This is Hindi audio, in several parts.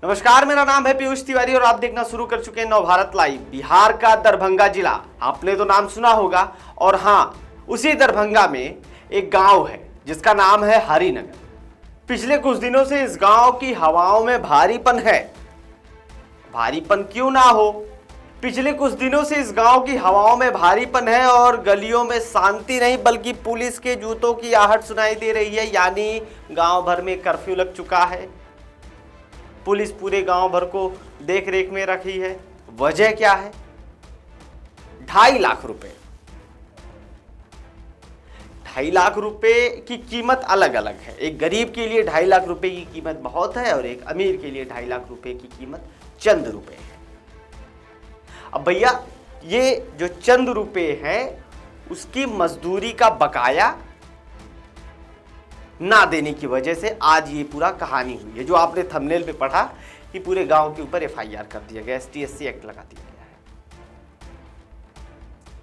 नमस्कार, मेरा नाम है पीयूष तिवारी और आप देखना शुरू कर चुके हैं नवभारत लाइव। बिहार का दरभंगा जिला, आपने तो नाम सुना होगा। और हाँ, उसी दरभंगा में एक गांव है जिसका नाम है हरिनगर। पिछले कुछ दिनों से इस गांव की हवाओं में भारीपन है। भारीपन क्यों ना हो, पिछले कुछ दिनों से इस गांव की हवाओं में भारीपन है और गलियों में शांति नहीं बल्कि पुलिस के जूतों की आहट सुनाई दे रही है। यानी गांव भर में कर्फ्यू लग चुका है। पुलिस पूरे गांव भर को देख रेख में रखी है। वजह क्या है? 2.5 लाख रुपए। 2.5 लाख रुपए की कीमत अलग अलग है। एक गरीब के लिए 2.5 लाख रुपए की कीमत बहुत है और एक अमीर के लिए 2.5 लाख रुपए की कीमत चंद रुपए है। अब भैया, ये जो चंद रुपए हैं उसकी मजदूरी का बकाया ना देने की वजह से आज ये पूरा कहानी हुई है। जो आपने थंबनेल पे पढ़ा कि पूरे गांव के ऊपर एफआईआर कर दिया गया, ST/SC एक्ट लगा दिया गया है।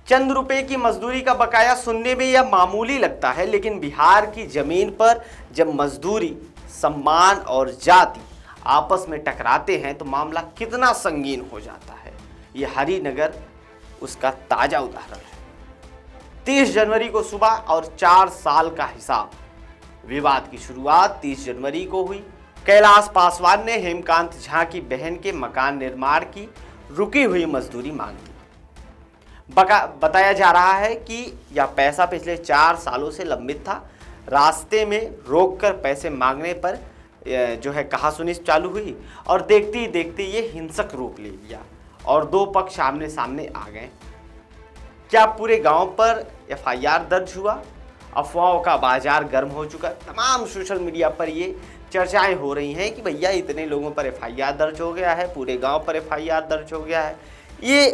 चंद रुपए की मजदूरी का बकाया सुनने में यह मामूली लगता है, लेकिन बिहार की जमीन पर जब मजदूरी, सम्मान और जाति आपस में टकराते हैं तो मामला कितना संगीन हो जाता है। यह हरिनगर उसका ताजा उदाहरण है। 30 जनवरी को सुबह और 4 साल का हिसाब। विवाद की शुरुआत 30 जनवरी को हुई। कैलाश पासवान ने हेमकांत झा की बहन के मकान निर्माण की रुकी हुई मजदूरी मांगी। बताया जा रहा है कि यह पैसा पिछले 4 सालों से लंबित था। रास्ते में रोककर पैसे मांगने पर जो है कहासुनी चालू हुई और देखते ही देखते ये हिंसक रूप ले लिया और दो पक्ष आमने सामने आ गए। क्या पूरे गांव पर एफआईआर दर्ज हुआ? अफवाहों का बाजार गर्म हो चुका है। तमाम सोशल मीडिया पर ये चर्चाएं हो रही हैं कि भैया इतने लोगों पर एफआईआर दर्ज हो गया है, पूरे गांव पर एफआईआर दर्ज हो गया है। ये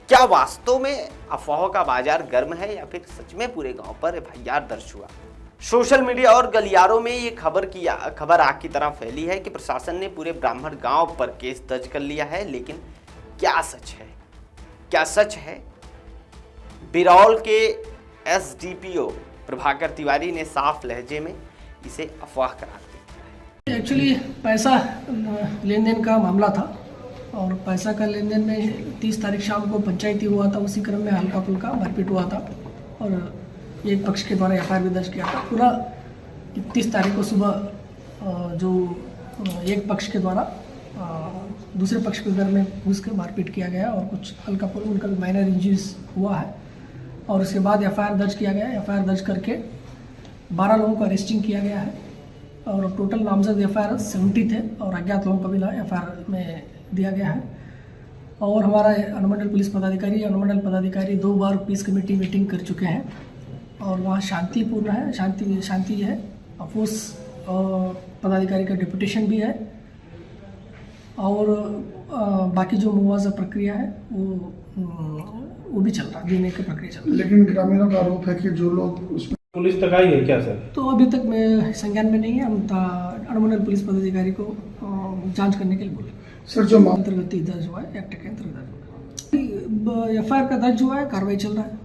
क्या वास्तव में अफवाहों का बाजार गर्म है या फिर सच में पूरे गांव पर एफआईआर दर्ज हुआ? सोशल मीडिया और गलियारों में ये खबर आग की तरह फैली है कि प्रशासन ने पूरे ब्राह्मण गाँव पर केस दर्ज कर लिया है। लेकिन क्या सच है? क्या सच है? बिरौल के SDPO प्रभाकर तिवारी ने साफ लहजे में इसे अफवाह करार दिया। एक्चुअली पैसा लेन देन का मामला था और पैसा का लेन देन में 30 तारीख शाम को पंचायती हुआ था। उसी क्रम में हल्का फुल्का मारपीट हुआ था और एक पक्ष के द्वारा एफआईआर भी दर्ज किया था। पूरा 31 तारीख को सुबह जो एक पक्ष के द्वारा दूसरे पक्ष के घर में घुस के मारपीट किया गया और कुछ हल्का फुल्का उनका माइनर इंजरीज हुआ है और उसके बाद एफआईआर दर्ज किया गया। एफआईआर दर्ज करके 12 लोगों को अरेस्टिंग किया गया है और टोटल नामजद एफआईआर 70 थे और अज्ञात लोगों को भी एफआईआर में दिया गया है। और हमारा अनुमंडल पुलिस पदाधिकारी 2 बार पीस कमेटी मीटिंग कर चुके हैं और वहाँ शांतिपूर्ण है, शांति है। अफोस पदाधिकारी का डिप्यूटेशन भी है और बाकी जो मुआवजा प्रक्रिया है वो भी चल रहा है, देने की प्रक्रिया चल रही है। लेकिन ग्रामीणों का आरोप है कि जो लोग उसमें पुलिस तक आई है क्या सर? तो अभी तक मैं संज्ञान में नहीं है। हम अनुमंडल पुलिस पदाधिकारी को जांच करने के लिए बोले। सर जो अंतर्गत दर्ज हुआ है, एक्ट के अंतर्गत एफआईआर का दर्ज हुआ है, कार्रवाई चल रहा है।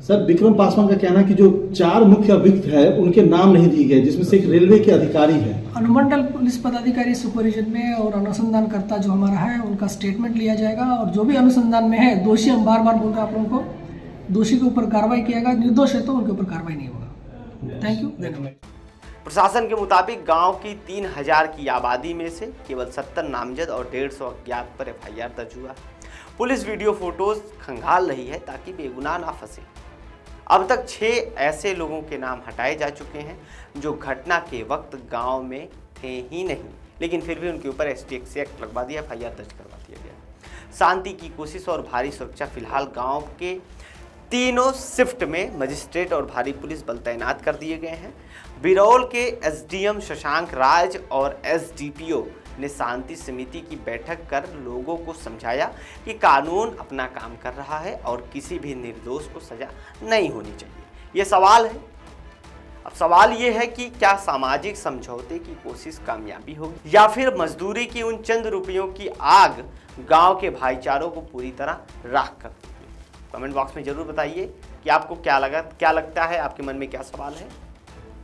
सर, विक्रम पासवान का कहना है कि जो 4 मुख्य अभियुक्त है उनके नाम नहीं दिए गए, जिसमें से एक रेलवे के अधिकारी है। अनुमंडल पुलिस पदाधिकारी सुपरविजन में और अनुसंधानकर्ता जो हमारा है उनका स्टेटमेंट लिया जाएगा और जो भी अनुसंधान में है दोषी, हम बार बार बोल रहे हैं आप लोगों को, दोषी के ऊपर कार्रवाई किया जाएगा। निर्दोष है तो उनके ऊपर कार्रवाई नहीं होगा। Thank you. प्रशासन के मुताबिक गांव की 3000 की आबादी में से केवल 70 नामजद और 150 अज्ञात पर एफआईआर दर्ज हुआ। पुलिस वीडियो फोटोज खंगाल रही है ताकि बेगुनाह ना फंसे। अब तक 6 ऐसे लोगों के नाम हटाए जा चुके हैं जो घटना के वक्त गांव में थे ही नहीं, लेकिन फिर भी उनके ऊपर ST/SC एक्ट लगवा दिया, एफआईआर दर्ज करवा दिया गया। शांति की कोशिश और भारी सुरक्षा। फिलहाल गांव के तीनों शिफ्ट में मजिस्ट्रेट और भारी पुलिस बल तैनात कर दिए गए हैं। बिरौल के SDM शशांक राज और SDPO ने शांति समिति की बैठक कर लोगों को समझाया कि कानून अपना काम कर रहा है और किसी भी निर्दोष को सजा नहीं होनी चाहिए। ये सवाल है। अब सवाल ये है कि क्या सामाजिक समझौते की कोशिश कामयाबी होगी या फिर मजदूरी की उन चंद रुपयों की आग गांव के भाईचारों को पूरी तरह राख कर देगी? कमेंट बॉक्स में जरूर बताइए कि आपको क्या लगता है, आपके मन में क्या सवाल है,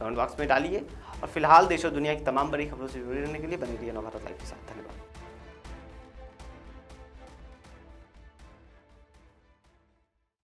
कमेंट बॉक्स में डालिए। और फिलहाल देश और दुनिया की तमाम बड़ी खबरों से जुड़े रहने के लिए बने रहिए नवभारत लाइव के साथ। धन्यवाद।